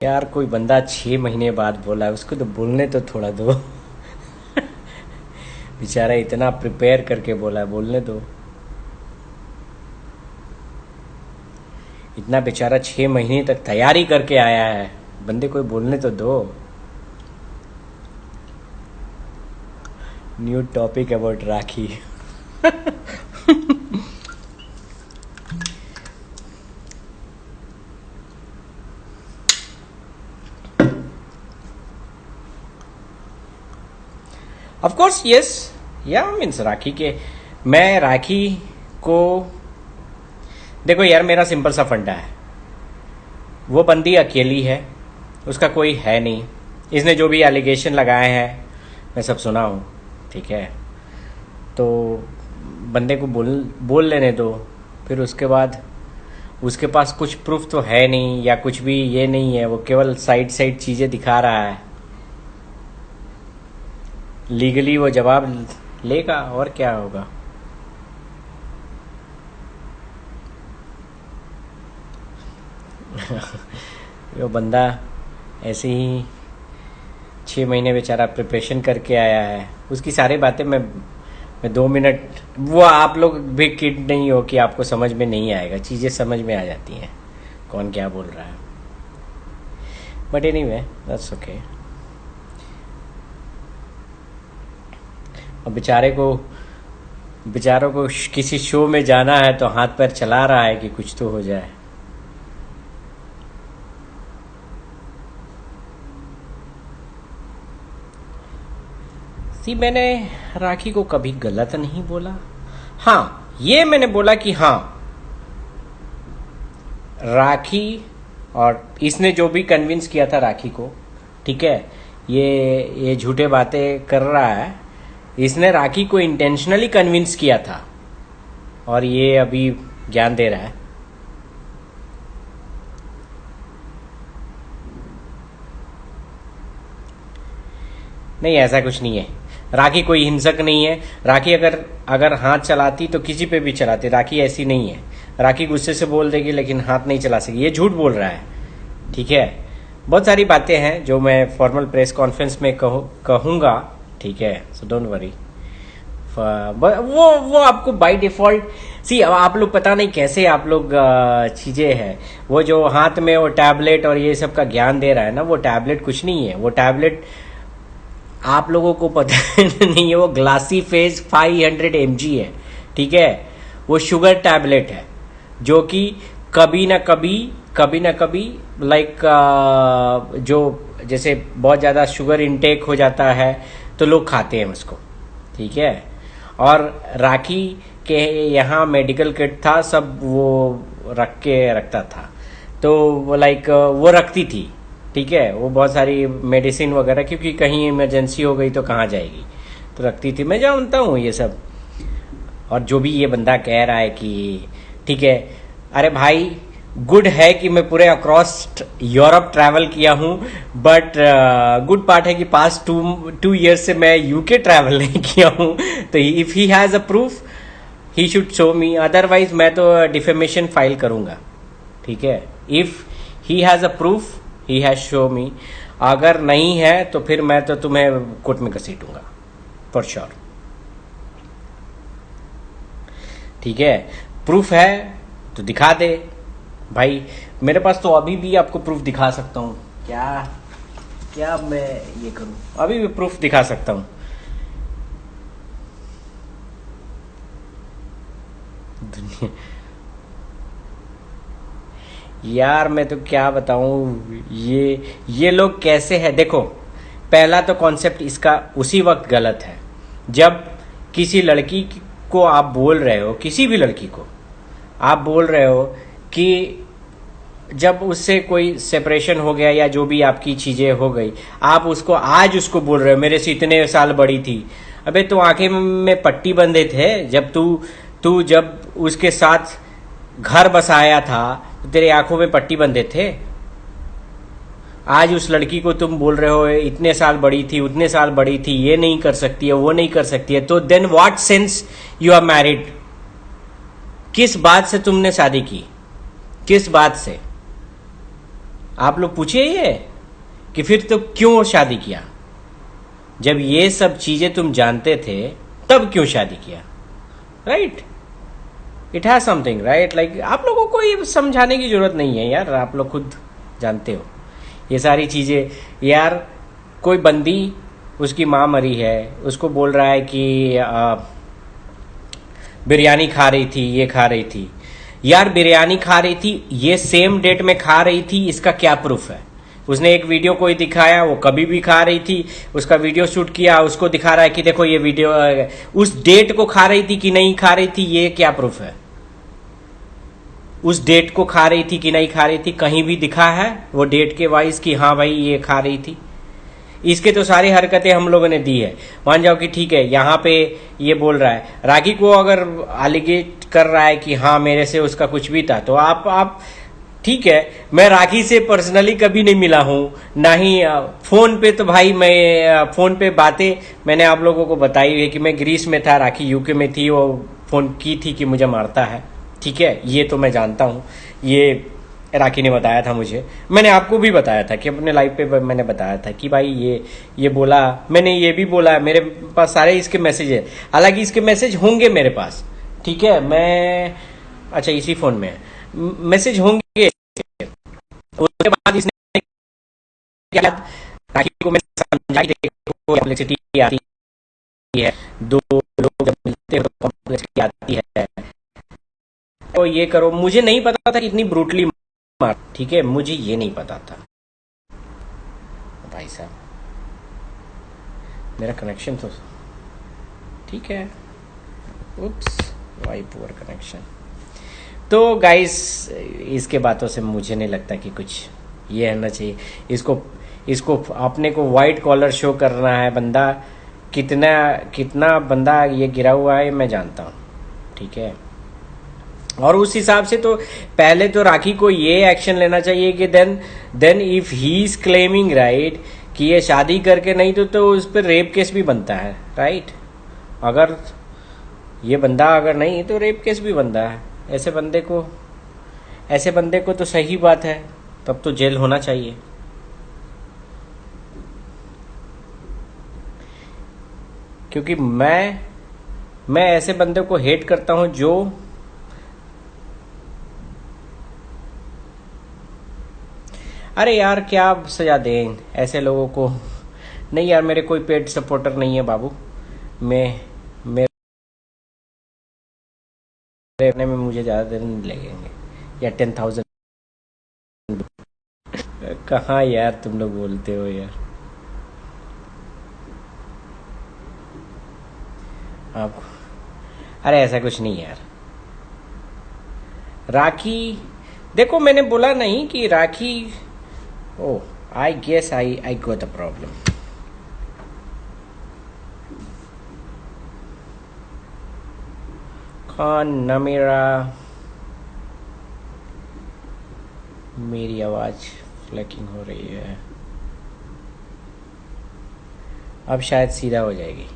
यार कोई बंदा 6 महीने बाद बोला है, उसको तो बोलने तो थोड़ा दो। बेचारा इतना प्रिपेयर करके बोला है, बोलने दो। इतना बेचारा 6 महीने तक तैयारी करके आया है, बंदे कोई बोलने तो दो। New topic about rakhi. Of course yes, या मीन्स राखी के, मैं राखी को, देखो यार मेरा सिंपल सा फंडा है। वो बंदी अकेली है, उसका कोई है नहीं। इसने जो भी एलिगेशन लगाए हैं मैं सब सुना हूँ, ठीक है। तो बंदे को बोल बोल लेने दो। फिर उसके बाद उसके पास कुछ प्रूफ तो है नहीं या कुछ भी ये नहीं है, वो केवल साइड साइड चीज़ें दिखा रहा है। लीगली वो जवाब लेगा और क्या होगा। वो बंदा ऐसे ही 6 महीने बेचारा प्रिपरेशन करके आया है। उसकी सारी बातें मैं 2 मिनट, वो आप लोग भी किड नहीं हो कि आपको समझ में नहीं आएगा, चीज़ें समझ में आ जाती हैं कौन क्या बोल रहा है। But anyway that's okay. और बेचारों को किसी शो में जाना है तो हाथ पैर चला रहा है कि कुछ तो हो जाए। सी, मैंने राखी को कभी गलत नहीं बोला। हाँ, ये मैंने बोला कि हाँ, राखी और इसने जो भी कन्विंस किया था राखी को, ठीक है, ये झूठे बातें कर रहा है। इसने राखी को इंटेंशनली कन्विंस किया था और ये अभी ज्ञान दे रहा है। नहीं, ऐसा कुछ नहीं है। राखी कोई हिंसक नहीं है। राखी अगर हाथ चलाती तो किसी पे भी चलाती। राखी ऐसी नहीं है। राखी गुस्से से बोल देगी लेकिन हाथ नहीं चला सकेगी। ये झूठ बोल रहा है, ठीक है। बहुत सारी बातें हैं जो मैं फॉर्मल प्रेस कॉन्फ्रेंस में कहूँगा, ठीक है। So don't worry. वो आपको बाय डिफॉल्ट, सी, आप लोग पता नहीं कैसे आप लोग चीज़ें हैं। वो जो हाथ में वो टैबलेट और ये सब का ज्ञान दे रहा है ना, वो टैबलेट कुछ नहीं है। वो टैबलेट आप लोगों को पता नहीं है, वो ग्लासी फेज 500 mg है, ठीक है। वो शुगर टैबलेट है जो कि कभी ना कभी लाइक जो जैसे बहुत ज़्यादा शुगर इनटेक हो जाता है तो लोग खाते हैं उसको, ठीक है। और राखी के यहाँ मेडिकल किट था, सब वो रखता था। तो वो लाइक वो रखती थी, ठीक है। वो बहुत सारी मेडिसिन वगैरह, क्योंकि कहीं इमरजेंसी हो गई तो कहाँ जाएगी, तो रखती थी। मैं जानता हूँ ये सब। और जो भी ये बंदा कह रहा है कि ठीक है, अरे भाई गुड है कि मैं पूरे अक्रॉस यूरोप ट्रैवल किया हूँ, बट गुड पार्ट है कि पास्ट 2 years से मैं यूके ट्रैवल नहीं किया हूँ। तो if he has a proof he should show me, otherwise मैं तो डिफेमेशन फाइल करूँगा, ठीक है। If he has a proof he has show मी। अगर नहीं है तो फिर मैं तो तुम्हें कोर्ट में घसीटूंगा फॉर श्योर, ठीक है। प्रूफ है तो दिखा दे भाई। मेरे पास तो अभी भी आपको प्रूफ दिखा सकता हूँ। क्या मैं ये करूँ, अभी भी प्रूफ दिखा सकता हूँ। दुनिया यार, मैं तो क्या बताऊं, ये लोग कैसे है। देखो, पहला तो कॉन्सेप्ट इसका उसी वक्त गलत है जब किसी लड़की को आप बोल रहे हो, किसी भी लड़की को आप बोल रहे हो कि जब उससे कोई सेपरेशन हो गया या जो भी आपकी चीजें हो गई, आप उसको आज उसको बोल रहे हो मेरे से इतने साल बड़ी थी। अबे तो आंखें में पट्टी बंधे थे जब तू जब उसके साथ घर बसाया था तो तेरी आंखों में पट्टी बंधे थे। आज उस लड़की को तुम बोल रहे हो इतने साल बड़ी थी, उतने साल बड़ी थी, ये नहीं कर सकती है, वो नहीं कर सकती है। तो then what sense you are married? किस बात से तुमने शादी की, किस बात से? आप लोग पूछिए ये कि फिर तो क्यों शादी किया? जब ये सब चीजें तुम जानते थे तब क्यों शादी किया? Right, it has something, right? Like आप लोगों को ये समझाने की जरूरत नहीं है यार, आप लोग खुद जानते हो ये सारी चीजें। यार कोई बंदी, उसकी माँ मरी है, उसको बोल रहा है कि बिरयानी खा रही थी, ये खा रही थी। यार बिरयानी खा रही थी, ये सेम डेट में खा रही थी, इसका क्या प्रूफ है? उसने एक वीडियो कोई दिखाया, वो कभी भी खा रही थी, उसका वीडियो शूट किया, उसको दिखा रहा है कि देखो ये वीडियो, उस डेट को खा रही थी कि नहीं खा रही थी, ये क्या प्रूफ है? उस डेट को खा रही थी कि नहीं खा रही थी, कहीं भी दिखा है वो डेट के वाइज कि हाँ भाई ये खा रही थी? इसके तो सारी हरकतें हम लोगों ने दी है। मान जाओ कि ठीक है, यहाँ पे ये बोल रहा है, राखी को अगर एलिगेट कर रहा है कि हाँ मेरे से उसका कुछ भी था, तो आप ठीक है, मैं राखी से पर्सनली कभी नहीं मिला हूँ, ना ही फोन पे। तो भाई मैं फोन पे बातें मैंने आप लोगों को बताई है कि मैं ग्रीस में था, राखी यूके में थी, वो फोन की थी कि मुझे मारता है, ठीक है, ये तो मैं जानता हूँ। ये राखी ने बताया था मुझे, मैंने आपको भी बताया था कि अपने लाइव पे मैंने बताया था कि भाई ये बोला, मैंने ये भी बोला, मेरे पास सारे इसके मैसेज है। हालांकि इसके मैसेज होंगे मेरे पास, ठीक है, मैं अच्छा इसी फोन में मैसेज होंगे। उसके बाद इसने क्या, राखी को मैं समझाई, देखो कॉम्प्लेक्सिटी आती है, दो लोग जब मिलते हैं तो कॉम्प्लेक्सिटी आती है, तो ये करो। मुझे नहीं पता था कि इतनी ब्रूटली मार, ठीक है, मुझे ये नहीं पता था भाई साहब। मेरा कनेक्शन तो ठीक है, उप्स, वाई पुअर कनेक्शन। तो गाइस इसके बातों से मुझे नहीं लगता कि कुछ ये होना चाहिए। इसको अपने को वाइट कॉलर शो करना है। बंदा कितना बंदा ये गिरा हुआ है मैं जानता हूँ, ठीक है। और उस हिसाब से तो पहले तो राखी को ये एक्शन लेना चाहिए कि then if he is claiming right कि ये शादी करके नहीं तो उस पर रेप केस भी बनता है, राइट? अगर ये बंदा अगर नहीं तो रेप केस भी बनता है। ऐसे बंदे को तो सही बात है, तब तो जेल होना चाहिए। क्योंकि मैं ऐसे बंदे को हेट करता हूं जो अरे यार क्या सजा दें ऐसे लोगों को। नहीं यार, मेरे कोई पेड सपोर्टर नहीं है बाबू। मेरे में मुझे ज़्यादा देर नहीं लगेंगे, या 10,000। कहाँ यार तुम लोग बोलते हो यार, आप अरे ऐसा कुछ नहीं यार। राखी देखो, मैंने बोला नहीं कि Rakhi, oh I guess I got a problem. खान न मेरी आवाज फ्लैकिंग हो रही है, अब शायद सीधा हो जाएगी।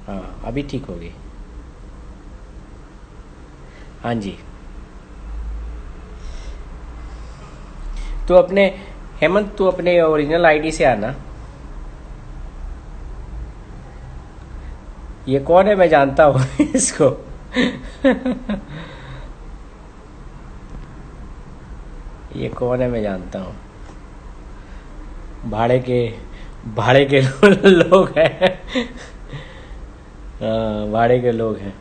हाँ अभी ठीक होगी, हाँ जी। तो अपने हेमंत, तू अपने ओरिजिनल आईडी से आना। ये कौन है, मैं जानता हूँ इसको। ये कौन है, मैं जानता हूँ। भाड़े के लोग हैं। हाँ, भाड़े के लोग हैं।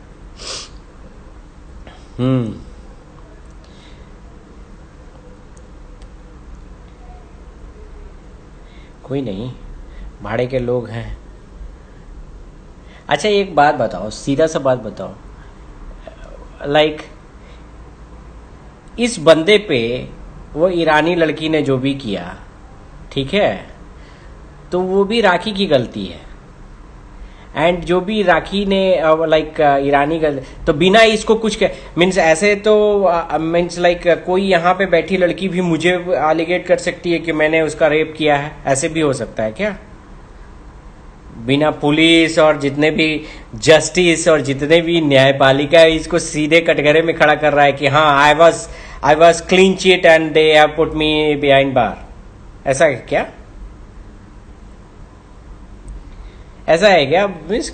कोई नहीं, भाड़े के लोग हैं। अच्छा एक बात बताओ, सीधा सा बात बताओ, लाइक इस बंदे पे वो ईरानी लड़की ने जो भी किया, ठीक है, तो वो भी राखी की गलती है। एंड जो भी राखी ने लाइक ईरानी गलती, तो बिना इसको कुछ मीन्स ऐसे तो मीन्स लाइक कोई यहाँ पे बैठी लड़की भी मुझे एलिगेट कर सकती है कि मैंने उसका रेप किया है, ऐसे भी हो सकता है क्या? बिना पुलिस और जितने भी जस्टिस और जितने भी न्यायपालिका इसको सीधे कटघरे में खड़ा कर रहा है कि हाँ I was clean chit and they have put me behind bar, ऐसा है क्या? ऐसा है क्या? मीन्स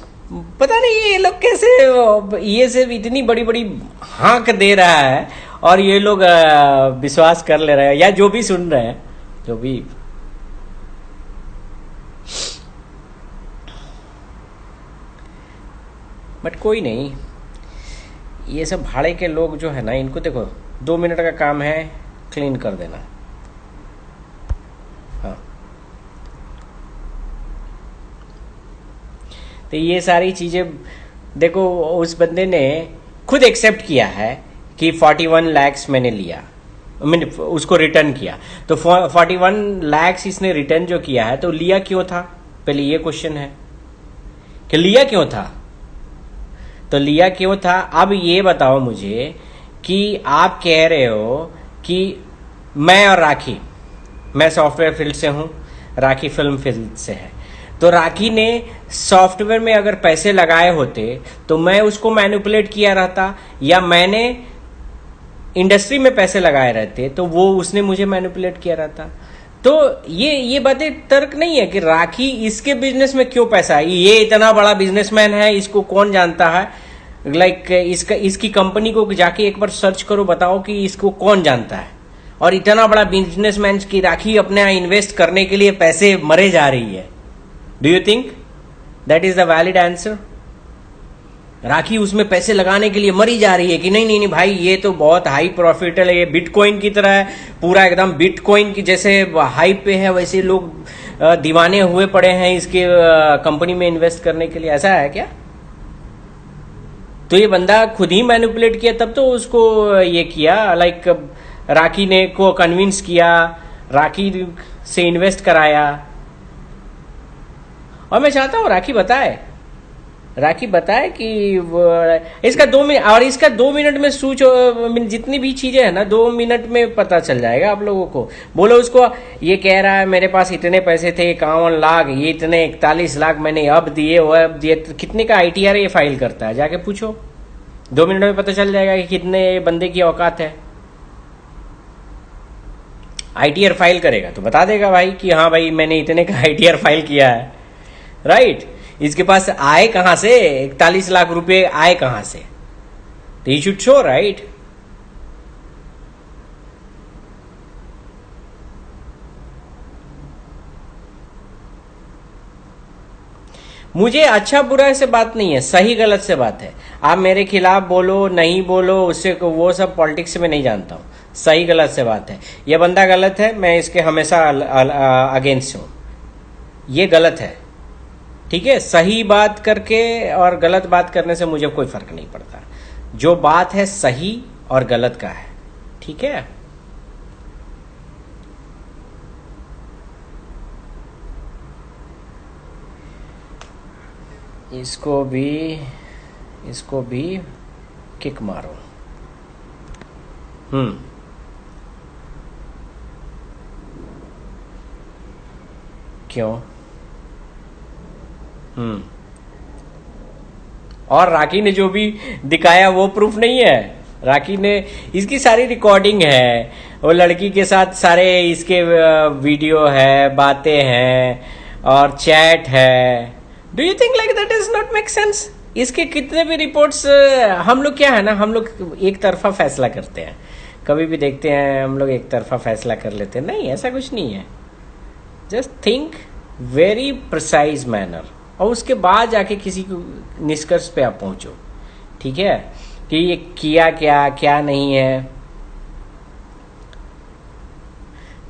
पता नहीं ये लोग कैसे, ये सिर्फ इतनी बड़ी बड़ी हाँक दे रहा है और ये लोग विश्वास कर ले रहे हैं, या जो भी सुन रहे हैं, जो भी। बट कोई नहीं, ये सब भाड़े के लोग जो है ना, इनको देखो 2 मिनट का काम है क्लीन कर देना। हाँ, तो ये सारी चीजें देखो, उस बंदे ने खुद एक्सेप्ट किया है कि 41 लैक्स मैंने लिया, मैंने उसको रिटर्न किया। तो 41 लैक्स इसने रिटर्न जो किया है, तो लिया क्यों था? पहले ये क्वेश्चन है कि लिया क्यों था। तो लिया क्यों था, अब ये बताओ मुझे कि आप कह रहे हो कि मैं और राखी, मैं सॉफ्टवेयर फील्ड से हूं, राखी फिल्म फील्ड से है, तो राखी ने सॉफ्टवेयर में अगर पैसे लगाए होते तो मैं उसको मैनिपुलेट किया रहता, या मैंने इंडस्ट्री में पैसे लगाए रहते तो वो उसने मुझे मैनिपुलेट किया रहता। तो ये बातें तर्क नहीं है कि राखी इसके बिजनेस में क्यों पैसा है। ये इतना बड़ा बिजनेसमैन है, इसको कौन जानता है? लाइक इसकी कंपनी को जाके एक बार सर्च करो, बताओ कि इसको कौन जानता है। और इतना बड़ा बिजनेसमैन की राखी अपने यहाँ इन्वेस्ट करने के लिए पैसे मरे जा रही है। Do you think that is the valid answer? Rakhi उसमें पैसे लगाने के लिए मरी जा रही है कि नहीं नहीं नहीं भाई, ये तो बहुत हाई प्रॉफिटेबल है, ये बिटकॉइन की तरह है, पूरा एकदम बिटकॉइन की जैसे हाइप पे है, वैसे लोग दीवाने हुए पड़े हैं इसके कंपनी में इन्वेस्ट करने के लिए। ऐसा है क्या? तो ये बंदा खुद ही मैनिपुलेट किया, तब तो उसको ये किया, लाइक राखी ने को कन्विंस किया, राखी से इन्वेस्ट कराया। और मैं चाहता हूं राखी बताए कि इसका 2 मिनट, और इसका 2 मिनट में सूच जितनी भी चीजें है ना 2 मिनट में पता चल जाएगा आप लोगों को। बोलो उसको, ये कह रहा है मेरे पास इतने पैसे थे 51 लाख, ये इतने 41 लाख मैंने अब दिए, वो अब दिए, तो कितने का ITR ये फाइल करता है, जाके पूछो। 2 मिनट में पता चल जाएगा कि कितने बंदे की औकात है। ITR फाइल करेगा तो बता देगा भाई कि हाँ भाई मैंने इतने का ITR फाइल किया है, राइट। इसके पास आए कहां से 41 लाख रुपए, आए कहां से? तो यू शुड शो, राइट। मुझे अच्छा बुरा से बात नहीं है, सही गलत से बात है। आप मेरे खिलाफ बोलो नहीं बोलो, उससे वो सब पॉलिटिक्स में नहीं जानता हूं। सही गलत से बात है। ये बंदा गलत है, मैं इसके हमेशा अगेंस्ट हूं। ये गलत है, ठीक है। सही बात करके और गलत बात करने से मुझे कोई फर्क नहीं पड़ता। जो बात है सही और गलत का है, ठीक है। इसको भी किक मारो। क्यों? और राखी ने जो भी दिखाया वो प्रूफ नहीं है। राखी ने, इसकी सारी रिकॉर्डिंग है, वो लड़की के साथ सारे इसके वीडियो है, बातें हैं और चैट है। Do you think like that is not make sense? इसके कितने भी रिपोर्ट्स, हम लोग क्या है ना, हम लोग एक तरफा फैसला करते हैं। कभी भी देखते हैं हम लोग एक तरफा फैसला कर लेते हैं। नहीं, ऐसा कुछ नहीं है। Just think very precise manner, और उसके बाद जाके किसी को निष्कर्ष पे आप पहुंचो, ठीक है, कि ये किया क्या क्या नहीं है।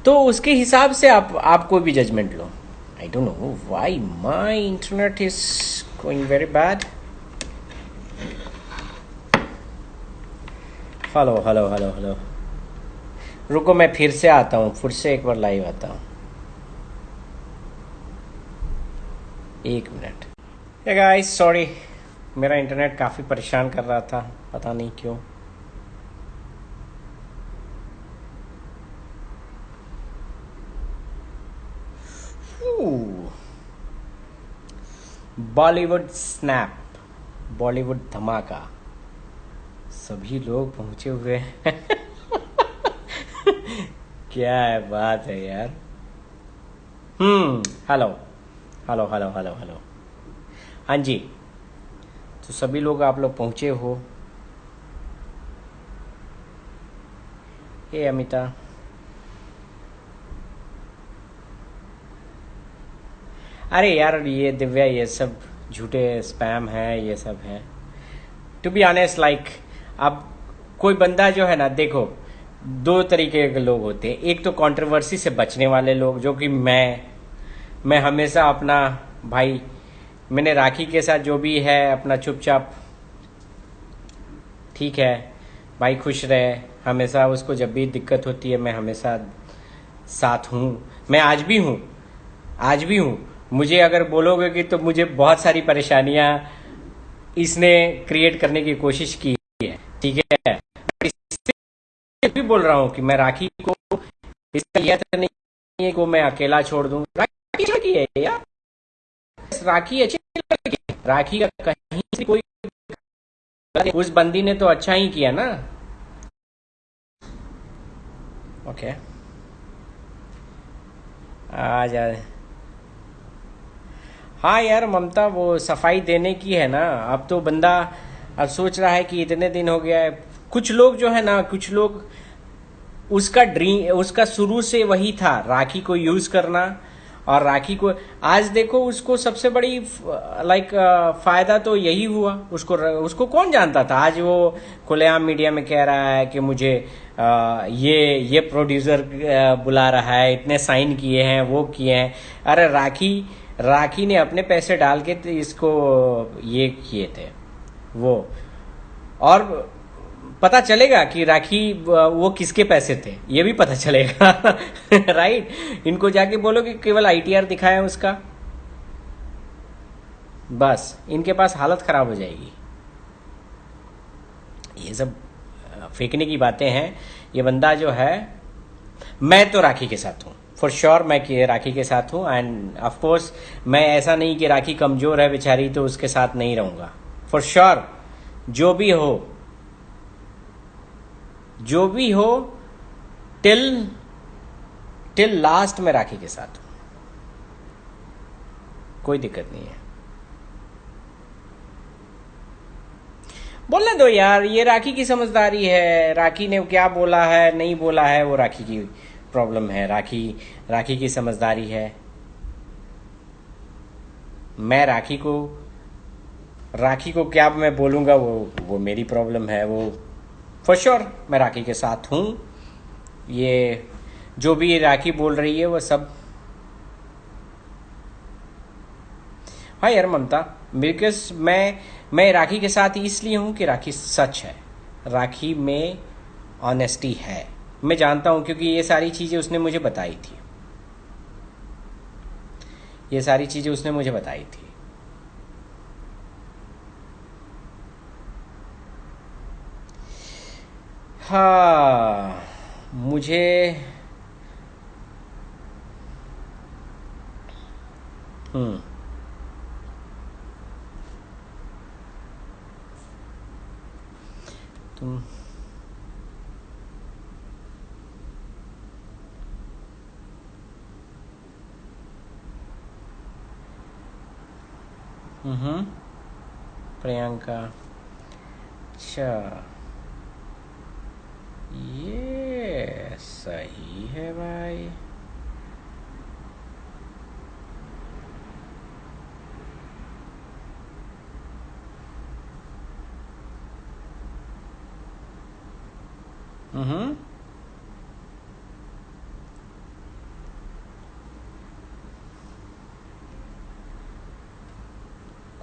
तो उसके हिसाब से आप कोई भी जजमेंट लो। I don't know why my internet is going very bad. Hello, रुको मैं फिर से आता हूँ, फिर से एक बार लाइव आता हूँ, 1 मिनट। हे गाइस, सॉरी, मेरा इंटरनेट काफ़ी परेशान कर रहा था, पता नहीं क्यों। बॉलीवुड स्नैप, बॉलीवुड धमाका, सभी लोग पहुंचे हुए हैं। क्या है बात है यार। Hello hello hello hello hello. हाँ जी। तो सभी लोग आप लोग पहुंचे हो। हे अमिता। अरे यार ये दिव्या ये सब झूठे स्पैम है, ये सब है। टू बी ऑनेस्ट लाइक, अब कोई बंदा जो है ना, देखो दो तरीके के लोग होते हैं। एक तो कंट्रोवर्सी से बचने वाले लोग, जो कि मैं हमेशा अपना भाई, मैंने राखी के साथ जो भी है अपना चुपचाप, ठीक है भाई, खुश रहे हमेशा। उसको जब भी दिक्कत होती है मैं हमेशा साथ हूँ। मैं आज भी हूँ, आज भी हूँ। मुझे अगर बोलोगे कि तो मुझे बहुत सारी परेशानियां इसने क्रिएट करने की कोशिश की है, ठीक है। इससे भी बोल रहा हूँ कि मैं राखी को, इसका यह तो नहीं है को मैं अकेला छोड़ दूं। राखी अच्छा की है यार, राखी अच्छी लगी। राखी का कहीं से कोई, उस बंदी ने तो अच्छा ही किया ना। ओके, आ जा। हाँ यार ममता, वो सफाई देने की है ना। अब तो बंदा अब सोच रहा है कि इतने दिन हो गया है। कुछ लोग जो है ना, कुछ लोग, उसका ड्रीम, उसका शुरू से वही था राखी को यूज करना। और राखी को आज देखो, उसको सबसे बड़ी लाइक फायदा तो यही हुआ। उसको उसको कौन जानता था। आज वो खुलेआम मीडिया में कह रहा है कि मुझे ये प्रोड्यूसर बुला रहा है, इतने साइन किए हैं, वो किए हैं। अरे राखी, राखी ने अपने पैसे डाल के तो इसको ये किए थे वो। और पता चलेगा कि राखी वो किसके पैसे थे, ये भी पता चलेगा। राइट। इनको जाके बोलो कि केवल आईटीआर दिखाया उसका, बस इनके पास हालत खराब हो जाएगी। ये सब फेंकने की बातें हैं। ये बंदा जो है, मैं तो राखी के साथ हूँ फॉर श्योर। मैं राखी के साथ हूँ एंड ऑफ कोर्स मैं ऐसा नहीं कि राखी कमजोर है बेचारी तो उसके साथ नहीं रहूंगा। फॉर श्योर, जो भी हो, जो भी हो, टिल टिल लास्ट में राखी के साथ हूं। कोई दिक्कत नहीं है। बोलने दो यार, ये राखी की समझदारी है। राखी ने क्या बोला है नहीं बोला है वो राखी की प्रॉब्लम है। राखी, राखी की समझदारी है। मैं राखी को क्या मैं बोलूंगा, वो मेरी प्रॉब्लम है। वो फॉर श्योर मैं राखी के साथ हूं। ये जो भी राखी बोल रही है वो सब, हाँ यार ममता, बिकॉज मैं राखी के साथ इसलिए हूं कि राखी सच है। राखी में ऑनेस्टी है। मैं जानता हूं क्योंकि ये सारी चीजें उसने मुझे बताई थी। ये सारी चीजें उसने मुझे बताई थी। हाँ, मुझे हम्म तुम प्रियंका, अच्छा ये सही है भाई। हम्म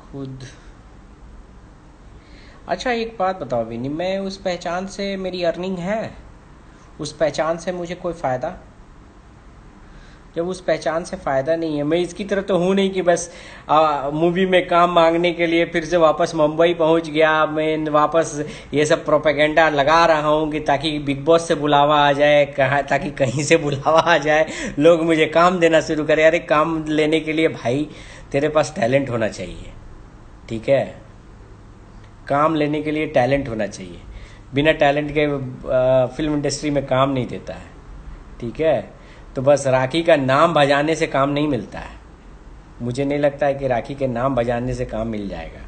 खुद, अच्छा एक बात बताओ विनी, मैं उस पहचान से मेरी अर्निंग है? उस पहचान से मुझे कोई फ़ायदा? जब उस पहचान से फ़ायदा नहीं है, मैं इसकी तरह तो हूँ नहीं कि बस मूवी में काम मांगने के लिए फिर से वापस मुंबई पहुँच गया। मैं वापस ये सब प्रोपेगेंडा लगा रहा हूँ कि ताकि बिग बॉस से बुलावा आ जाए, कहाँ ताकि कहीं से बुलावा आ जाए, लोग मुझे काम देना शुरू करें। अरे काम लेने के लिए भाई तेरे पास टैलेंट होना चाहिए, ठीक है। काम लेने के लिए टैलेंट होना चाहिए। बिना टैलेंट के फिल्म इंडस्ट्री में काम नहीं देता है, ठीक है। तो बस राखी का नाम बजाने से काम नहीं मिलता है। मुझे नहीं लगता है कि राखी के नाम बजाने से काम मिल जाएगा।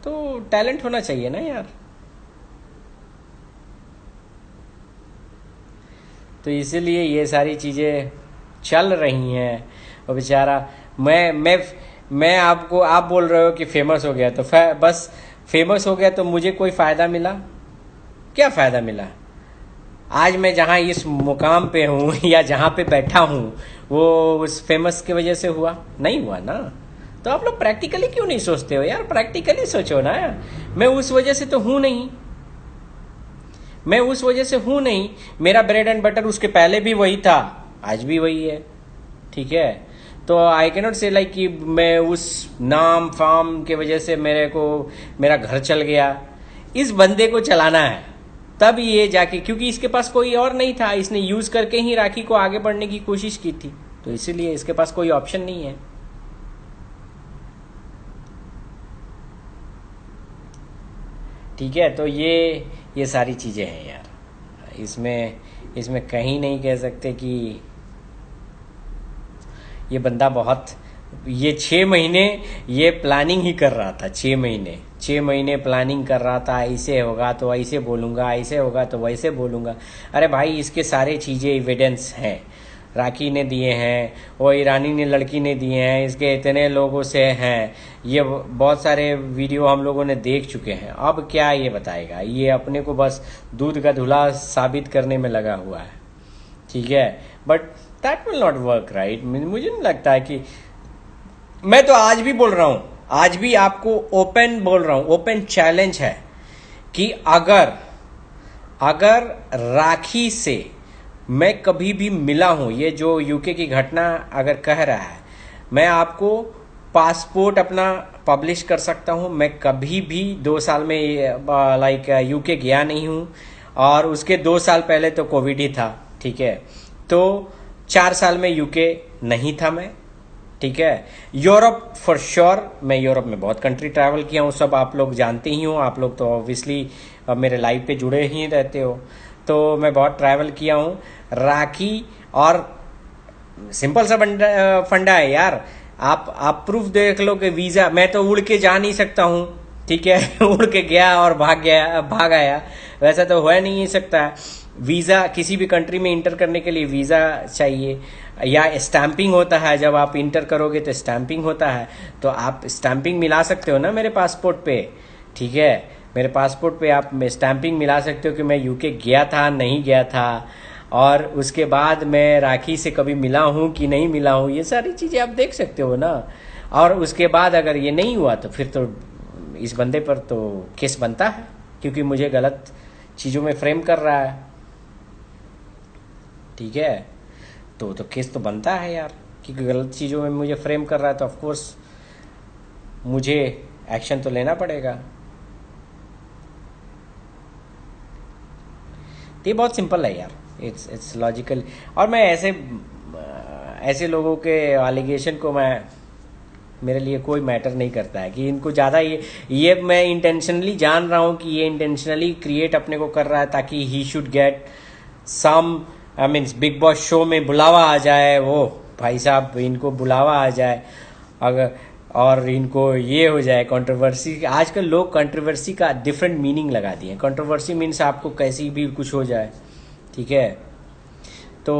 तो टैलेंट होना चाहिए ना यार। तो इसीलिए ये सारी चीज़ें चल रही हैं। और बेचारा मैं आपको, आप बोल रहे हो कि फेमस हो गया तो बस फेमस हो गया तो मुझे कोई फ़ायदा मिला? क्या फ़ायदा मिला? आज मैं जहाँ इस मुकाम पे हूँ या जहाँ पे बैठा हूँ वो उस फेमस की वजह से हुआ? नहीं हुआ ना। तो आप लोग प्रैक्टिकली क्यों नहीं सोचते हो यार? प्रैक्टिकली सोचो ना। मैं उस वजह से तो हूँ नहीं, मैं उस वजह से हूँ नहीं। मेरा ब्रेड एंड बटर उसके पहले भी वही था, आज भी वही है, ठीक है। तो आई कैनॉट से लाइक कि मैं उस नाम फाम के वजह से मेरा घर चल गया। इस बंदे को चलाना है तब ये जाके, क्योंकि इसके पास कोई और नहीं था, इसने यूज करके ही राखी को आगे बढ़ने की कोशिश की थी, तो इसीलिए इसके पास कोई ऑप्शन नहीं है। ठीक है। तो ये सारी चीजें हैं यार। इसमें कहीं नहीं कह सकते कि ये बंदा बहुत, ये 6 महीने ये प्लानिंग ही कर रहा था। 6 महीने प्लानिंग कर रहा था, ऐसे होगा तो ऐसे बोलूँगा, ऐसे होगा तो वैसे बोलूँगा। अरे भाई, इसके सारे चीज़ें एविडेंस हैं, राखी ने दिए हैं, वो ईरानी ने लड़की ने दिए हैं, इसके इतने लोगों से हैं, ये बहुत सारे वीडियो हम लोगों ने देख चुके हैं। अब क्या ये बताएगा? ये अपने को बस दूध का धुला साबित करने में लगा हुआ है, ठीक है। But that will not work, right. मुझे नहीं लगता है कि, मैं तो आज भी बोल रहा हूं, आज भी आपको ओपन बोल रहा हूं, ओपन चैलेंज है कि अगर राखी से मैं कभी भी मिला हूं, ये जो यूके की घटना अगर कह रहा है, मैं आपको पासपोर्ट अपना पब्लिश कर सकता हूं। मैं कभी भी 2 साल में लाइक यूके गया नहीं हूं, और उसके 2 साल पहले तो कोविड ही था, ठीक है। तो 4 साल में यूके नहीं था मैं, ठीक है। यूरोप फॉर श्योर, मैं यूरोप में बहुत कंट्री ट्रैवल किया हूँ, सब आप लोग जानते ही हो। आप लोग तो ऑब्वियसली मेरे लाइव पे जुड़े ही रहते हो, तो मैं बहुत ट्रैवल किया हूँ। राखी और सिंपल सा फंडा है यार। आप प्रूफ देख लो कि वीजा, मैं तो उड़ के जा नहीं सकता हूँ, ठीक है। उड़ के गया और भाग आया, वैसा तो हो नहीं सकता। वीजा, किसी भी कंट्री में इंटर करने के लिए वीजा चाहिए, या स्टैंपिंग होता है। जब आप इंटर करोगे तो स्टैंपिंग होता है, तो आप स्टैंपिंग मिला सकते हो ना मेरे पासपोर्ट पे, ठीक है। मेरे पासपोर्ट पे आप स्टैंपिंग मिला सकते हो कि मैं यूके गया था, नहीं गया था, और उसके बाद मैं राखी से कभी मिला हूँ कि नहीं मिला हूँ, ये सारी चीज़ें आप देख सकते हो ना। और उसके बाद अगर ये नहीं हुआ तो फिर तो इस बंदे पर तो केस बनता है, क्योंकि मुझे गलत चीज़ों में फ्रेम कर रहा है, ठीक है। तो केस तो बनता है यार, क्योंकि गलत चीज़ों में मुझे फ्रेम कर रहा है, तो ऑफ कोर्स मुझे एक्शन तो लेना पड़ेगा। तो ये बहुत सिंपल है यार, इट्स लॉजिकल। और मैं ऐसे लोगों के एलिगेशन को मेरे लिए कोई मैटर नहीं करता है कि इनको ज़्यादा ये मैं इंटेंशनली जान रहा हूँ कि ये इंटेंशनली क्रिएट अपने को कर रहा है ताकि he should get some, I means big boss show में बुलावा आ जाए, वो भाई साहब इनको बुलावा आ जाए अगर, और इनको ये हो जाए कंट्रोवर्सी। आजकल लोग कंट्रोवर्सी का डिफरेंट मीनिंग लगा दिए। कंट्रोवर्सी मीन्स आपको कैसी भी कुछ हो जाए, ठीक है। तो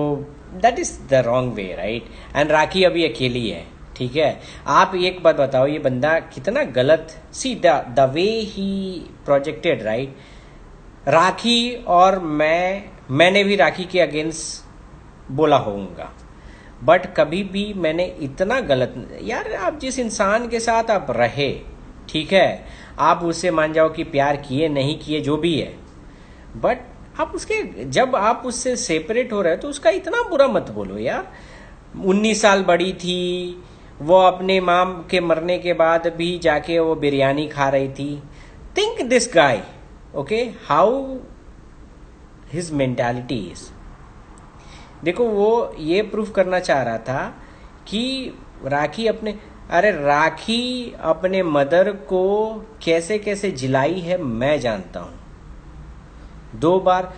that is the wrong way, right. And Rakhi अभी अकेली है, ठीक है। आप एक बात बताओ, ये बंदा कितना गलत, see the way he projected, right. Rakhi और मैंने भी राखी के अगेंस्ट बोला होऊंगा, बट कभी भी मैंने इतना गलत, यार आप जिस इंसान के साथ आप रहे, ठीक है, आप उससे मान जाओ कि प्यार किए नहीं किए जो भी है, बट आप उसके, जब आप उससे सेपरेट हो रहे हो तो उसका इतना बुरा मत बोलो यार। 19 साल बड़ी थी वो, अपने माँ के मरने के बाद भी जाके वो बिरयानी खा रही थी। Think this guy, okay, how his mentality is. देखो, वो ये प्रूफ करना चाह रहा था कि राखी अपने मदर को कैसे कैसे जिलाई है मैं जानता हूं। 2 बार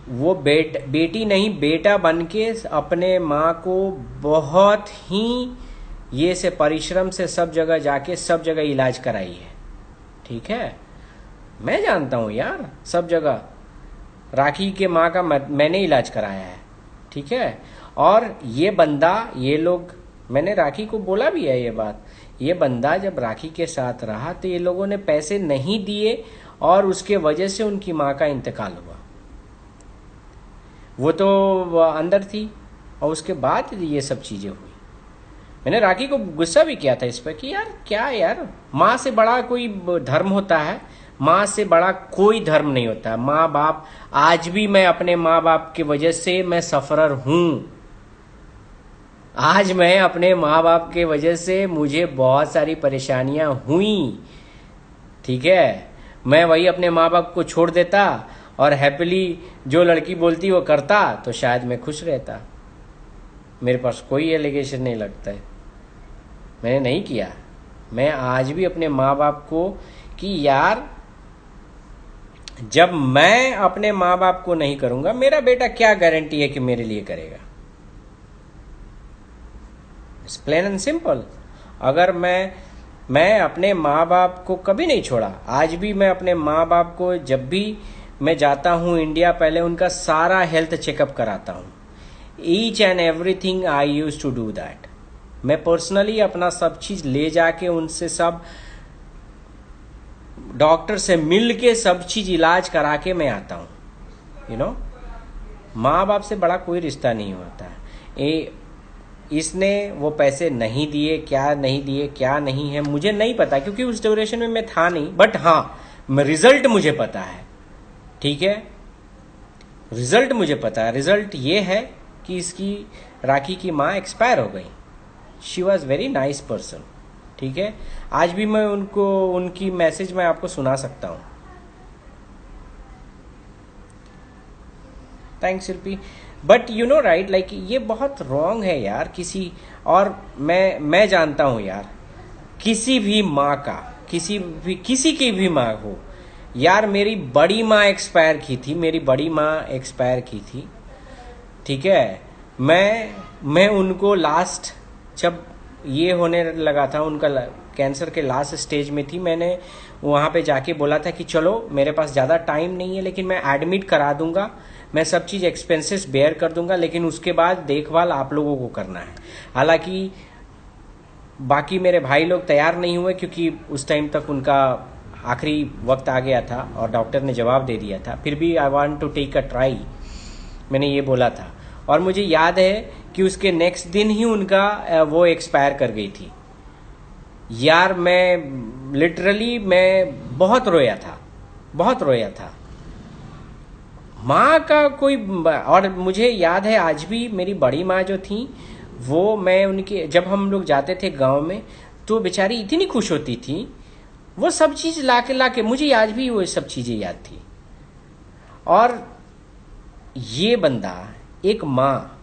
वो बेटी नहीं बेटा बन के अपने माँ को बहुत ही ये से परिश्रम से सब जगह जाके सब जगह इलाज कराई है। ठीक है, मैं जानता हूँ यार, सब जगह राखी के माँ का मैंने इलाज कराया है। ठीक है, और ये बंदा, ये लोग, मैंने राखी को बोला भी है ये बात, ये बंदा जब राखी के साथ रहा तो ये लोगों ने पैसे नहीं दिए और उसके वजह से उनकी माँ का इंतकाल हुआ। वो तो अंदर थी और उसके बाद ये सब चीज़ें हुई। मैंने राखी को गुस्सा भी किया था इस पर कि यार क्या यार, माँ से बड़ा कोई धर्म होता है? माँ से बड़ा कोई धर्म नहीं होता। माँ बाप, आज भी मैं अपने माँ बाप की वजह से मैं सफरर हूँ। आज मैं अपने माँ बाप के वजह से मुझे बहुत सारी परेशानियां हुई। ठीक है, मैं वही अपने माँ बाप को छोड़ देता और हैप्पीली जो लड़की बोलती वो करता तो शायद मैं खुश रहता। मेरे पास कोई एलिगेशन नहीं लगता है, मैंने नहीं किया। मैं आज भी अपने माँ बाप को कि यार जब मैं अपने माँ बाप को नहीं करूंगा, मेरा बेटा क्या गारंटी है कि मेरे लिए करेगा? It's plain and simple. अगर मैं अपने माँ बाप को कभी नहीं छोड़ा। आज भी मैं अपने माँ बाप को जब भी मैं जाता हूँ इंडिया, पहले उनका सारा हेल्थ चेकअप कराता हूँ। Each and everything I use to do that. मैं पर्सनली अपना सब चीज ले जाके उनसे सब डॉक्टर से मिल के सब चीज इलाज करा के मैं आता हूँ। यू नो, माँ बाप से बड़ा कोई रिश्ता नहीं होता है। इसने वो पैसे नहीं दिए, क्या नहीं दिए, क्या नहीं है मुझे नहीं पता, क्योंकि उस ड्यूरेशन में मैं था नहीं। बट हाँ, रिजल्ट मुझे पता है। ठीक है, रिजल्ट मुझे पता है। रिजल्ट ये है कि इसकी राखी की माँ एक्सपायर हो गई। She was very nice person. ठीक है, आज भी मैं उनकी मैसेज मैं आपको सुना सकता हूँ। Thanks Shilpi. But you know right, like ये बहुत रॉन्ग है यार किसी, और मैं जानता हूँ यार, किसी भी माँ का, किसी की भी माँ हो यार। मेरी बड़ी माँ एक्सपायर की थी, मेरी बड़ी माँ एक्सपायर की थी। ठीक है, मैं उनको लास्ट जब ये होने लगा था, उनका कैंसर के लास्ट स्टेज में थी, मैंने वहाँ पे जाके बोला था कि चलो मेरे पास ज़्यादा टाइम नहीं है, लेकिन मैं एडमिट करा दूंगा, मैं सब चीज़ एक्सपेंसेस बेयर कर दूंगा, लेकिन उसके बाद देखभाल आप लोगों को करना है। हालांकि बाकी मेरे भाई लोग तैयार नहीं हुए, क्योंकि उस टाइम तक उनका आखिरी वक्त आ गया था और डॉक्टर ने जवाब दे दिया था। फिर भी I want to take a try, मैंने ये बोला था। और मुझे याद है कि उसके नेक्स्ट दिन ही उनका वो एक्सपायर कर गई थी। यार मैं लिटरली मैं बहुत रोया था, बहुत रोया था। माँ का कोई, और मुझे याद है आज भी मेरी बड़ी माँ जो थी वो, मैं उनके, जब हम लोग जाते थे गांव में तो बेचारी इतनी खुश होती थी, वो सब चीज लाके मुझे आज भी वो सब चीजें याद थी। और ये बंदा एक माँ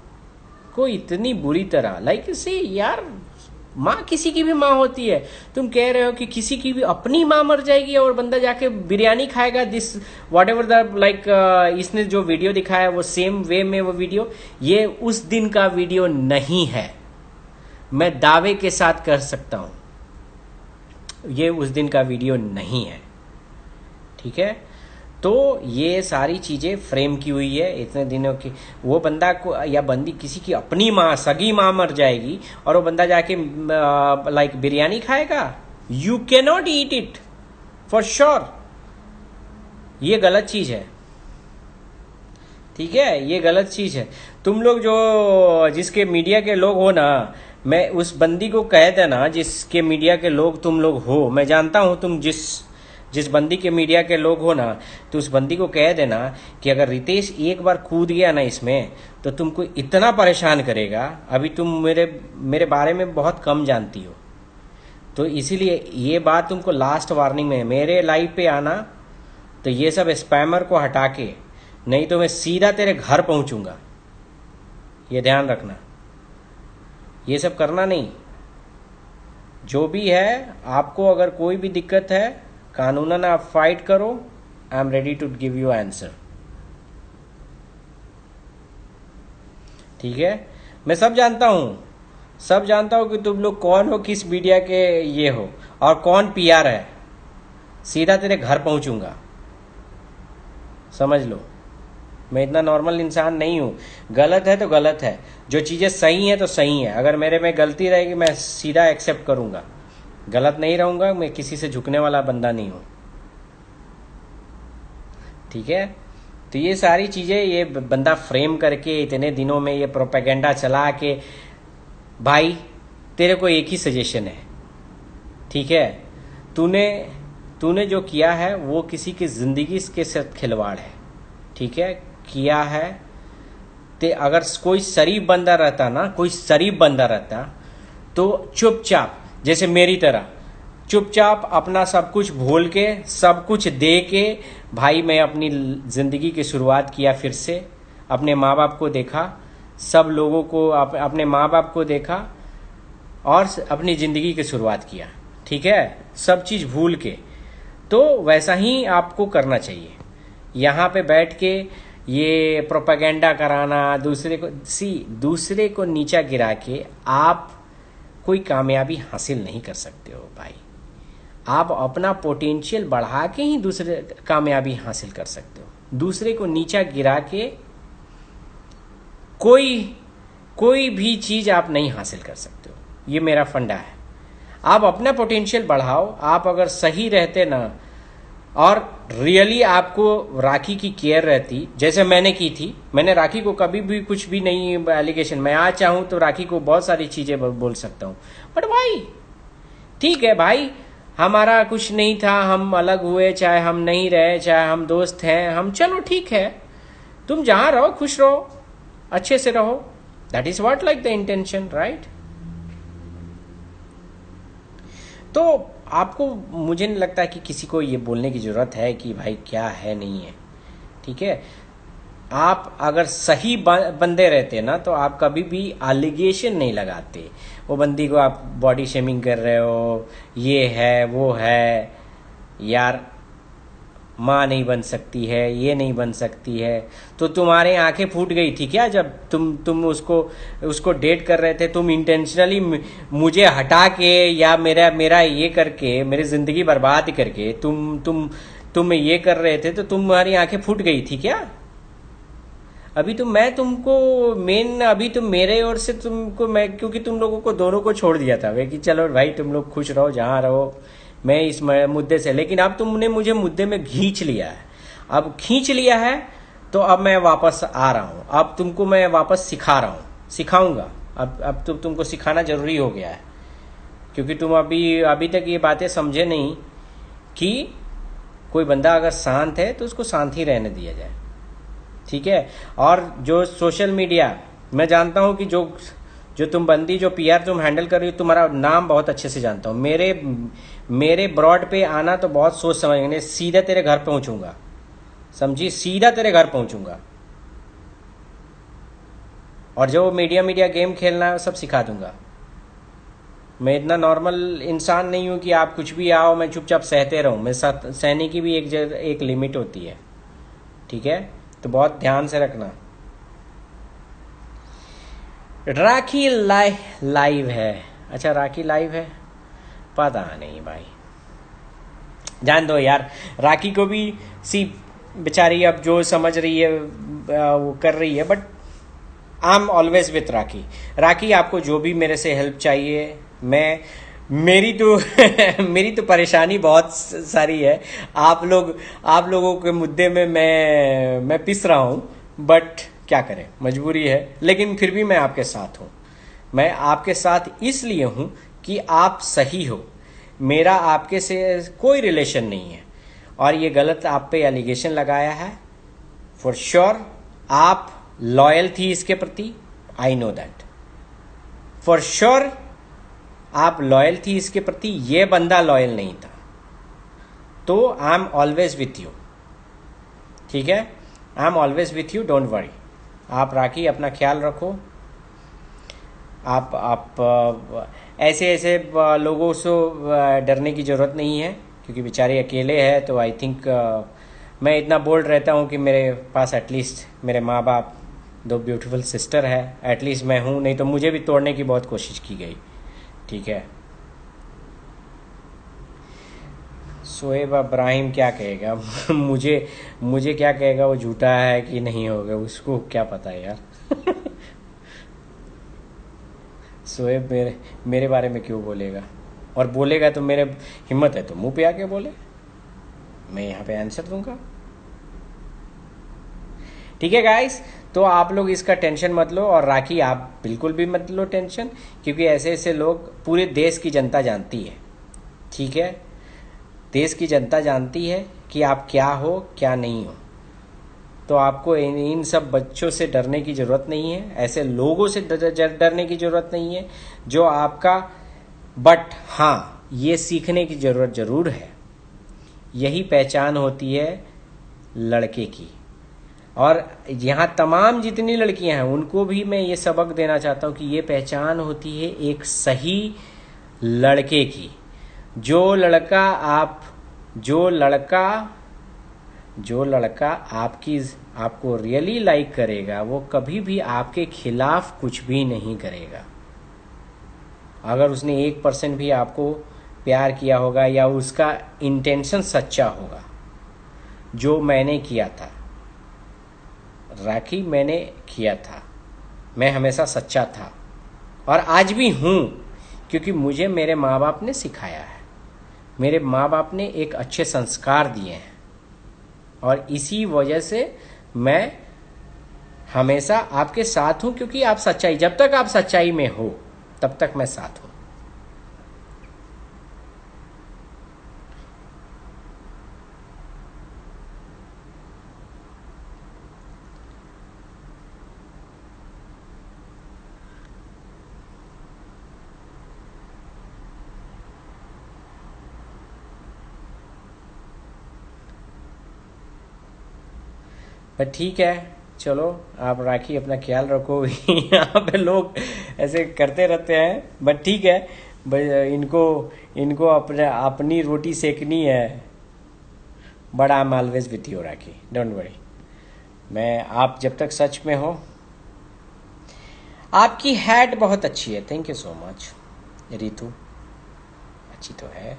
को इतनी बुरी तरह, लाइक से यार, माँ किसी की भी माँ होती है। तुम कह रहे हो कि किसी की भी अपनी माँ मर जाएगी और बंदा जाके बिरयानी खाएगा, this what ever the like, इसने जो वीडियो दिखाया है वो सेम वे में वो वीडियो, ये उस दिन का वीडियो नहीं है। मैं दावे के साथ कह सकता हूं ये उस दिन का वीडियो नहीं है। ठीक है, तो ये सारी चीजें फ्रेम की हुई है इतने दिनों की। वो बंदा को या बंदी किसी की अपनी माँ, सगी माँ मर जाएगी और वो बंदा जाके लाइक बिरयानी खाएगा। You can not eat it for sure. ये गलत चीज है। ठीक है, ये गलत चीज है। तुम लोग जो जिसके मीडिया के लोग हो ना, मैं उस बंदी को कह देना, जिसके मीडिया के लोग तुम लोग हो, मैं जानता हूं तुम जिस बंदी के मीडिया के लोग हो ना, तो उस बंदी को कह देना कि अगर रितेश एक बार कूद गया ना इसमें, तो तुमको इतना परेशान करेगा। अभी तुम मेरे बारे में बहुत कम जानती हो, तो इसीलिए ये बात तुमको लास्ट वार्निंग में है। मेरे लाइव पे आना तो ये सब स्पैमर को हटा के, नहीं तो मैं सीधा तेरे घर पहुंचूंगा। ये ध्यान रखना, ये सब करना नहीं। जो भी है, आपको अगर कोई भी दिक्कत है, कानूनन आप फाइट करो। I am ready to give you answer. ठीक है, मैं सब जानता हूँ, सब जानता हूँ कि तुम लोग कौन हो, किस मीडिया के ये हो, और कौन पीआर है। सीधा तेरे घर पहुंचूंगा, समझ लो। मैं इतना नॉर्मल इंसान नहीं हूँ। गलत है तो गलत है, जो चीज़ें सही हैं तो सही है। अगर मेरे में गलती रहेगी मैं सीधा एक्सेप्ट करूँगा, गलत नहीं रहूँगा। मैं किसी से झुकने वाला बंदा नहीं हूँ, ठीक है। तो ये सारी चीज़ें ये बंदा फ्रेम करके इतने दिनों में ये प्रोपेगेंडा चला के, भाई तेरे को एक ही सजेशन है, ठीक है। तूने तूने जो किया है वो किसी की ज़िंदगी के साथ खिलवाड़ है, ठीक है, किया है। ते अगर कोई शरीफ बंदा रहता ना, कोई शरीफ बंदा रहता तो चुपचाप, जैसे मेरी तरह चुपचाप अपना सब कुछ भूल के, सब कुछ दे के, भाई मैं अपनी ज़िंदगी की शुरुआत किया फिर से। अपने माँ बाप को देखा, सब लोगों को, अपने माँ बाप को देखा और अपनी ज़िंदगी की शुरुआत किया, ठीक है, सब चीज़ भूल के। तो वैसा ही आपको करना चाहिए। यहाँ पे बैठ के ये प्रोपेगेंडा कराना, दूसरे को नीचा गिरा के आप कोई कामयाबी हासिल नहीं कर सकते हो भाई। आप अपना पोटेंशियल बढ़ा के ही दूसरे कामयाबी हासिल कर सकते हो। दूसरे को नीचा गिरा के कोई भी चीज़ आप नहीं हासिल कर सकते हो, ये मेरा फंडा है। आप अपना पोटेंशियल बढ़ाओ। आप अगर सही रहते ना, और रियली आपको राखी की केयर रहती, जैसे मैंने की थी, मैंने राखी को कभी भी कुछ भी नहीं एलिगेशन, मैं आज चाहूँ तो राखी को बहुत सारी चीज़ें बोल सकता हूँ, बट भाई ठीक है भाई, हमारा कुछ नहीं था, हम अलग हुए, चाहे हम नहीं रहे, चाहे हम दोस्त हैं, हम चलो ठीक है, तुम जहाँ रहो खुश रहो, अच्छे से रहो, that is what like the intention, right. तो आपको, मुझे नहीं लगता कि किसी को ये बोलने की ज़रूरत है कि भाई क्या है नहीं है, ठीक है। आप अगर सही बंदे रहते ना तो आप कभी भी एलिगेशन नहीं लगाते। वो बंदी को आप बॉडी शेमिंग कर रहे हो, ये है वो है, यार माँ नहीं बन सकती है, ये नहीं बन सकती है, तो तुम्हारे आंखें फूट गई थी क्या जब तुम उसको डेट कर रहे थे? तुम इंटेंशनली मुझे हटा के या मेरा ये करके, मेरी जिंदगी बर्बाद करके तुम ये कर रहे थे, तो तुम्हारी आंखें फूट गई थी क्या? अभी तो मैं तुमको अभी तो मेरे ओर से तुमको मैं, क्योंकि तुम लोगों को दोनों को छोड़ दिया था वे कि चलो भाई तुम लोग खुश रहो जहाँ रहो, मैं इस मुद्दे से, लेकिन अब तुमने मुझे मुद्दे में खींच लिया है। अब खींच लिया है तो अब मैं वापस आ रहा हूँ, अब तुमको मैं वापस सिखा रहा हूँ, सिखाऊंगा। अब तो तुमको सिखाना जरूरी हो गया है, क्योंकि तुम अभी तक ये बातें समझे नहीं कि कोई बंदा अगर शांत है तो उसको शांत ही रहने दिया जाए, ठीक है। और जो सोशल मीडिया, मैं जानता हूँ कि जो तुम बंदी, जो पीआर तुम हैंडल कर रही हो, तुम्हारा नाम बहुत अच्छे से जानता हूँ। मेरे ब्रॉड पे आना तो बहुत सोच समझ, सीधा तेरे घर पहुंचूंगा, समझी, सीधा तेरे घर पहुंचूंगा, और जो मीडिया गेम खेलना है सब सिखा दूंगा। मैं इतना नॉर्मल इंसान नहीं हूं कि आप कुछ भी आओ मैं चुपचाप सहते रहूं। मैं सहने की भी एक लिमिट होती है, ठीक है, तो बहुत ध्यान से रखना। राखी लाइव है? अच्छा राखी लाइव है, पता नहीं भाई, जान दो यार। राखी को भी बेचारी अब जो समझ रही है वो कर रही है, but I am always with Rakhi. Rakhi आपको जो भी मेरे से हेल्प चाहिए, मेरी तो परेशानी बहुत सारी है। आप लोगों के मुद्दे में मैं पिस रहा हूँ, बट क्या करें, मजबूरी है। लेकिन फिर भी मैं आपके साथ हूँ। मैं आपके साथ इसलिए हूँ कि आप सही हो, मेरा आपके से कोई रिलेशन नहीं है, और ये गलत आप पे एलिगेशन लगाया है। फॉर श्योर आप लॉयल थी इसके प्रति, I know that, for sure आप लॉयल थी इसके प्रति, ये बंदा लॉयल नहीं था। तो आई एम ऑलवेज विथ यू, ठीक है, आई am always with you, don't worry. आप राखी अपना ख्याल रखो। आप ऐसे लोगों से डरने की ज़रूरत नहीं है, क्योंकि बेचारे अकेले हैं। तो आई थिंक मैं इतना बोल्ड रहता हूँ कि मेरे पास एटलीस्ट मेरे माँ बाप, दो ब्यूटीफुल सिस्टर है, एटलीस्ट मैं हूँ, नहीं तो मुझे भी तोड़ने की बहुत कोशिश की गई। ठीक है, शोएब इब्राहिम क्या कहेगा मुझे मुझे क्या कहेगा, वो झूठा है कि नहीं होगा उसको क्या पता है यार शोएब मेरे मेरे बारे में क्यों बोलेगा, और बोलेगा तो मेरे हिम्मत है तो मुंह पे आके बोले, मैं यहाँ पे आंसर दूंगा। ठीक है गाइस, तो आप लोग इसका टेंशन मत लो, और राखी आप बिल्कुल भी मत लो टेंशन, क्योंकि ऐसे ऐसे लोग पूरे देश की जनता जानती है। ठीक है, देश की जनता जानती है कि आप क्या हो क्या नहीं हो, तो आपको इन सब बच्चों से डरने की ज़रूरत नहीं है, ऐसे लोगों से डरने की ज़रूरत नहीं है जो आपका, बट हाँ ये सीखने की ज़रूरत ज़रूर है, यही पहचान होती है लड़के की। और यहाँ तमाम जितनी लड़कियां हैं उनको भी मैं ये सबक देना चाहता हूँ कि ये पहचान होती है एक सही लड़के की। जो लड़का आप जो लड़का आपको रियली लाइक करेगा वो कभी भी आपके खिलाफ कुछ भी नहीं करेगा। अगर उसने 1% भी आपको प्यार किया होगा या उसका इंटेंशन सच्चा होगा, जो मैंने किया था राखी, मैंने किया था, मैं हमेशा सच्चा था और आज भी हूँ, क्योंकि मुझे मेरे माँ बाप ने सिखाया है, मेरे माँ बाप ने एक अच्छे संस्कार दिए हैं, और इसी वजह से मैं हमेशा आपके साथ हूँ, क्योंकि आप सच्चाई, जब तक आप सच्चाई में हो तब तक मैं साथ हूँ। पर ठीक है, चलो आप राखी अपना ख्याल रखो यहाँ पे लोग ऐसे करते रहते हैं, बट ठीक है, इनको इनको अपनी रोटी सेकनी है, but I am always with you rakhi, don't worry. मैं, आप जब तक सच में हो, आपकी हैट बहुत अच्छी है, thank you so much Ritu, अच्छी तो है।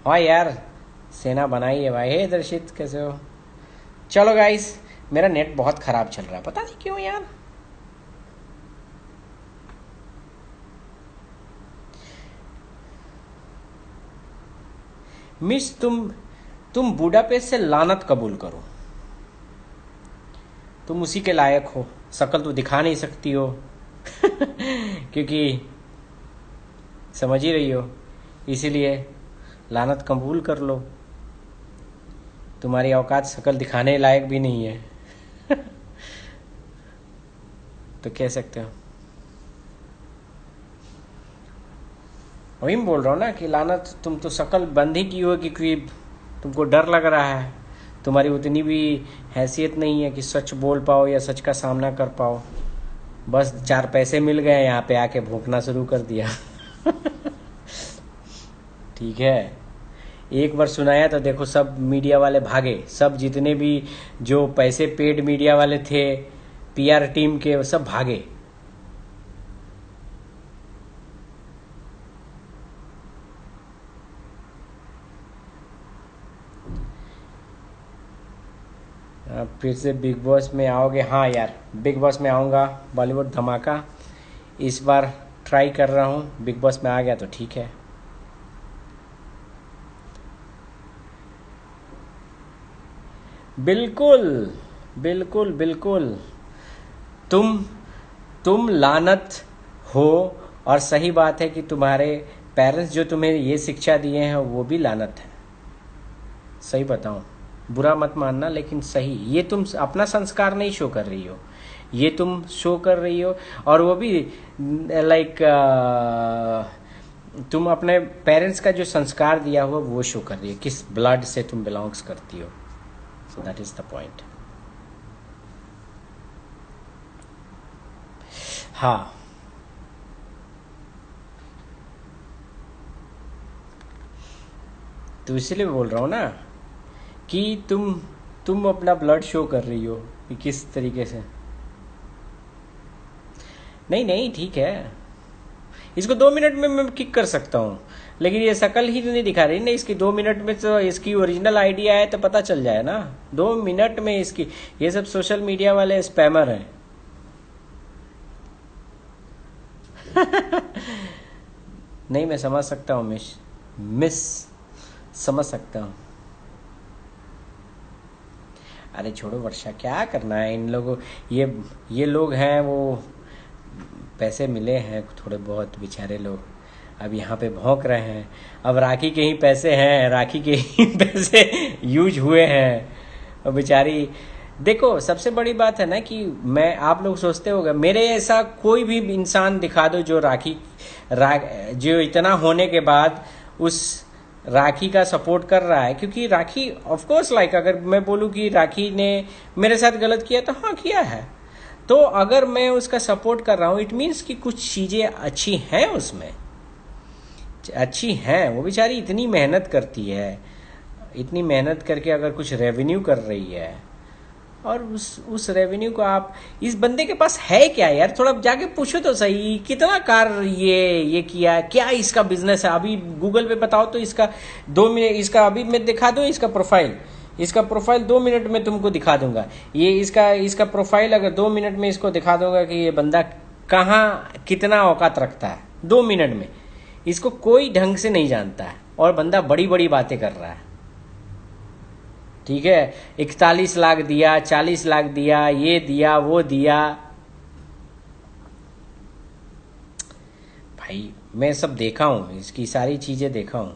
हाँ यार, सेना बनाई है भाई। हे दर्शित, कैसे हो? चलो गाइस, मेरा नेट बहुत खराब चल रहा है, पता नहीं क्यों यार। मिस, तुम बुडापेस्ट से लानत कबूल करो, तुम उसी के लायक हो, शक्ल तो दिखा नहीं सकती हो क्योंकि समझ ही रही हो, इसीलिए लानत कबूल कर लो, तुम्हारी औकात शक्ल दिखाने लायक भी नहीं है तो कह सकते हो, वही मैं बोल रहा हूँ ना कि लानत, तुम तो शक्ल बंद ही की हो क्योंकि तुमको डर लग रहा है, तुम्हारी उतनी भी हैसियत नहीं है कि सच बोल पाओ या सच का सामना कर पाओ, बस 4 पैसे मिल गए यहाँ पे आके भूखना शुरू कर दिया ठीक है, एक बार सुनाया तो देखो सब मीडिया वाले भागे, सब जितने भी जो पैसे पेड मीडिया वाले थे, पीआर टीम के, वो सब भागे। फिर से बिग बॉस में आओगे? हाँ यार, बिग बॉस में आऊँगा, बॉलीवुड धमाका इस बार ट्राई कर रहा हूँ, बिग बॉस में आ गया तो ठीक है। बिल्कुल बिल्कुल बिल्कुल, तुम तुम लानत हो, और सही बात है कि तुम्हारे पेरेंट्स जो तुम्हें ये शिक्षा दिए हैं वो भी लानत है, सही बताऊं, बुरा मत मानना, लेकिन सही, ये तुम अपना संस्कार नहीं शो कर रही हो, ये तुम शो कर रही हो, और वो भी लाइक तुम अपने पेरेंट्स का जो संस्कार दिया हुआ वो शो कर रही है, किस ब्लड से तुम बिलोंग्स करती हो, so that is the point. हाँ, तो इसीलिए बोल रहा हूँ ना कि तुम अपना ब्लड शो कर रही हो कि किस तरीके से। नहीं नहीं ठीक है, इसको 2 मिनट में मैं किक कर सकता हूँ, लेकिन ये शक्ल ही तो नहीं दिखा रही ना इसकी। 2 मिनट में तो इसकी ओरिजिनल आइडिया है तो पता चल जाए ना। 2 मिनट में इसकी, ये सब सोशल मीडिया वाले स्पैमर हैं। नहीं मैं समझ सकता हूँ मिस मिस समझ सकता हूँ। अरे छोड़ो वर्षा, क्या करना है इन लोगों। ये लोग हैं, वो पैसे मिले हैं थोड़े बहुत, बेचारे लोग अब यहाँ पे भौंक रहे हैं। अब राखी के ही पैसे हैं, राखी के ही पैसे यूज हुए हैं। और बेचारी, देखो सबसे बड़ी बात है ना कि मैं, आप लोग सोचते होगा मेरे ऐसा कोई भी इंसान दिखा दो जो जो इतना होने के बाद उस राखी का सपोर्ट कर रहा है। क्योंकि राखी ऑफ कोर्स लाइक, अगर मैं बोलूँ कि राखी ने मेरे साथ गलत किया तो हाँ किया है, तो अगर मैं उसका सपोर्ट कर रहा हूँ इट मीन्स कि कुछ चीज़ें अच्छी हैं उसमें, अच्छी हैं। वो बेचारी इतनी मेहनत करती है, इतनी मेहनत करके अगर कुछ रेवेन्यू कर रही है, और उस रेवेन्यू को आप, इस बंदे के पास है क्या यार, थोड़ा जाके पूछो तो सही, कितना कार ये किया, क्या इसका बिजनेस है। अभी गूगल पे बताओ तो इसका 2 मिनट, इसका अभी मैं दिखा दूँ इसका प्रोफाइल 2 मिनट में तुमको दिखा दूंगा। ये इसका प्रोफाइल अगर 2 मिनट में इसको दिखा दूंगा कि ये बंदा कहाँ कितना औकात रखता है। 2 मिनट में इसको कोई ढंग से नहीं जानता है, और बंदा बड़ी बड़ी बातें कर रहा है। ठीक है, 41 लाख दिया, 40 लाख दिया, ये दिया वो दिया। भाई मैं सब देखा हूं, इसकी सारी चीजें देखा हूं।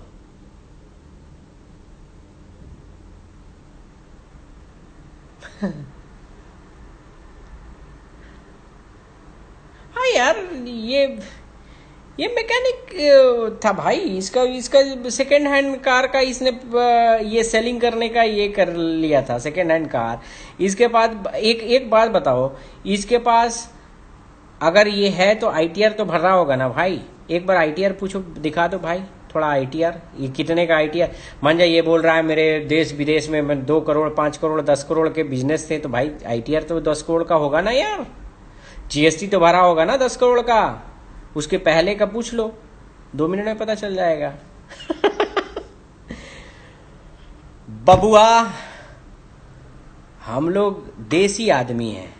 हाँ यार, ये मैकेनिक था भाई, इसका इसका सेकेंड हैंड कार का इसने ये सेलिंग करने का ये कर लिया था, सेकेंड हैंड कार। इसके बाद एक बात बताओ, इसके पास अगर ये है तो आईटीआर तो भर रहा होगा ना भाई। एक बार आईटीआर पूछो, दिखा दो भाई थोड़ा आईटीआर, ये कितने का आईटीआर। मान जा ये बोल रहा है मेरे देश विदेश में 2 करोड़ 5 करोड़ 10 करोड़ के बिजनेस थे, तो भाई आईटीआर तो 10 करोड़ का होगा ना यार। जीएसटी तो भरा होगा ना 10 करोड़ का, उसके पहले का पूछ लो, 2 मिनट में पता चल जाएगा। बबुआ, हम लोग देसी आदमी हैं,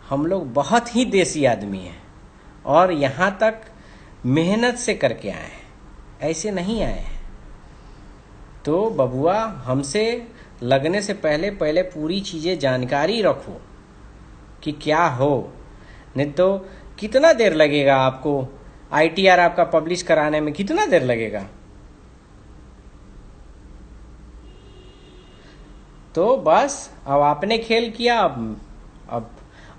हम लोग बहुत ही देसी आदमी हैं, और यहाँ तक मेहनत से करके आए हैं, ऐसे नहीं आए हैं। तो बबुआ, हमसे लगने से पहले पूरी चीज़ें जानकारी रखो कि क्या हो, नहीं तो कितना देर लगेगा आपको आईटीआर आपका पब्लिश कराने में, कितना देर लगेगा। तो बस अब आपने खेल किया, अब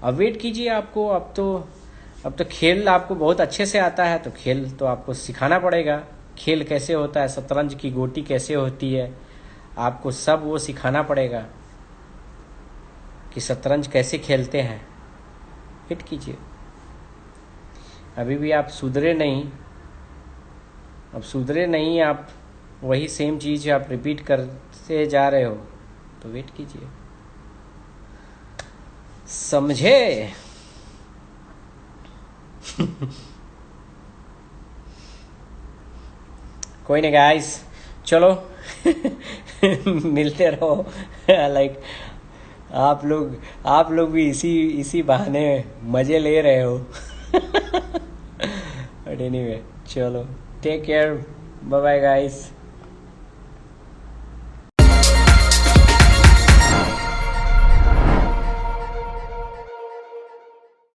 वेट कीजिए। आपको अब तो खेल आपको बहुत अच्छे से आता है, तो खेल तो आपको सिखाना पड़ेगा। खेल कैसे होता है, शतरंज की गोटी कैसे होती है, आपको सब वो सिखाना पड़ेगा कि शतरंज कैसे खेलते हैं। वेट कीजिए, अभी भी आप सुधरे नहीं, आप वही सेम चीज़ आप रिपीट करते जा रहे हो, तो वेट कीजिए, समझे। कोई नहीं गाइस, चलो मिलते रहो। लाइक आप लोग भी इसी बहाने मजे ले रहे हो। बट एनीवे, चलो take care, bye bye guys.